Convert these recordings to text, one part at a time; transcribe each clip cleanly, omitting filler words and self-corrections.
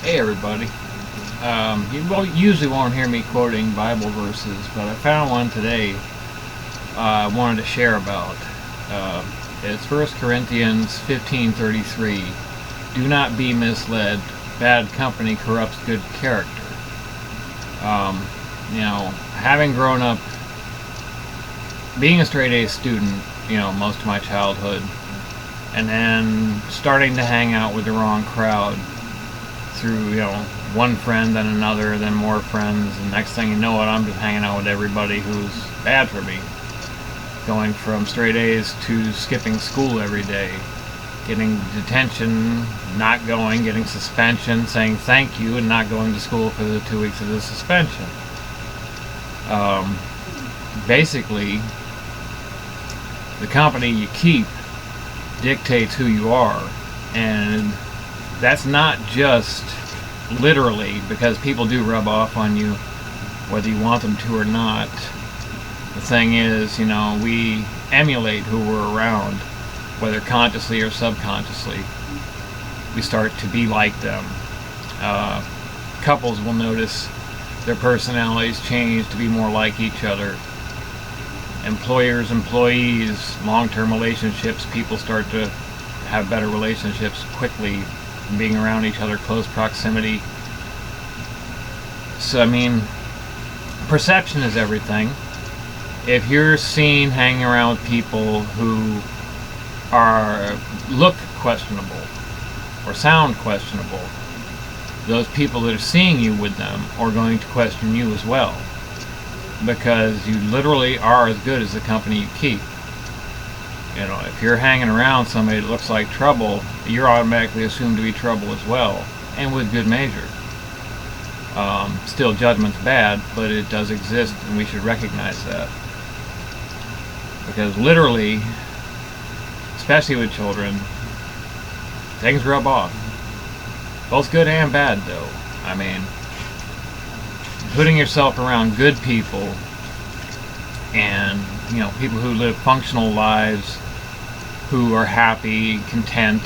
Hey everybody. Usually won't hear me quoting Bible verses, but I found one today I wanted to share about. It's 1 Corinthians 15:33. Do not be misled. Bad company corrupts good character. Having grown up, being a straight A student, most of my childhood, and then starting to hang out with the wrong crowd through, one friend, then another, then more friends, and next thing you know it, I'm just hanging out with everybody who's bad for me. Going from straight A's to skipping school every day, getting detention, not going, getting suspension, saying thank you, and not going to school for the 2 weeks of the suspension. Basically, the company you keep dictates who you are, and that's not just literally, because people do rub off on you whether you want them to or not. The thing is, we emulate who we're around, whether consciously or subconsciously. We start to be like them. Couples will notice their personalities change to be more like each other. Employers, employees, long-term relationships, people start to have better relationships quickly, being around each other, close proximity. So, perception is everything. If you're seen hanging around with people who look questionable or sound questionable, those people that are seeing you with them are going to question you as well, because you literally are as good as the company you keep. If you're hanging around somebody that looks like trouble, you're automatically assumed to be trouble as well, and with good measure. Still, judgment's bad, but it does exist, and we should recognize that. Because literally, especially with children, things rub off. Both good and bad, though. Putting yourself around good people and, people who live functional lives, who are happy, content,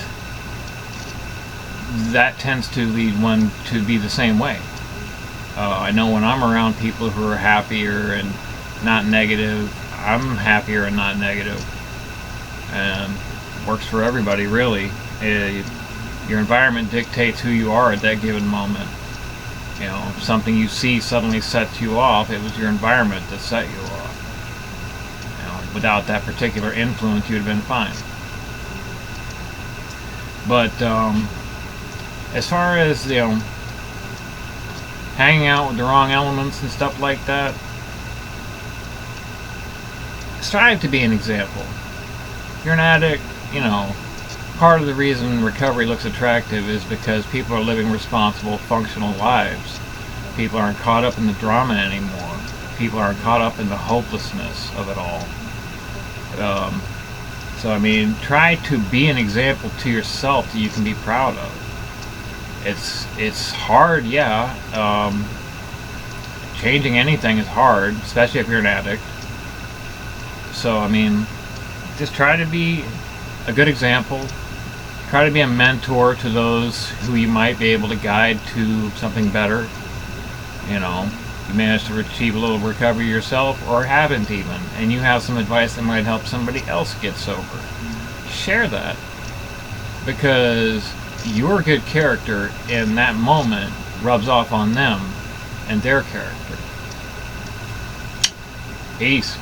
that tends to lead one to be the same way. I know when I'm around people who are happier and not negative, I'm happier and not negative. And works for everybody, really. Your environment dictates who you are at that given moment. If something you see suddenly sets you off, it was your environment that set you off. Without that particular influence, you'd have been fine. But as far as hanging out with the wrong elements and stuff like that, strive to be an example. If you're an addict, part of the reason recovery looks attractive is because people are living responsible, functional lives. People aren't caught up in the drama anymore. People aren't caught up in the hopelessness of it all. Try to be an example to yourself that you can be proud of. It's hard, yeah. Changing anything is hard, especially if you're an addict. So, just try to be a good example. Try to be a mentor to those who you might be able to guide to something better. You managed to achieve a little recovery yourself, or haven't even, and you have some advice that might help somebody else get sober. Share that, because your good character in that moment rubs off on them and their character. Peace.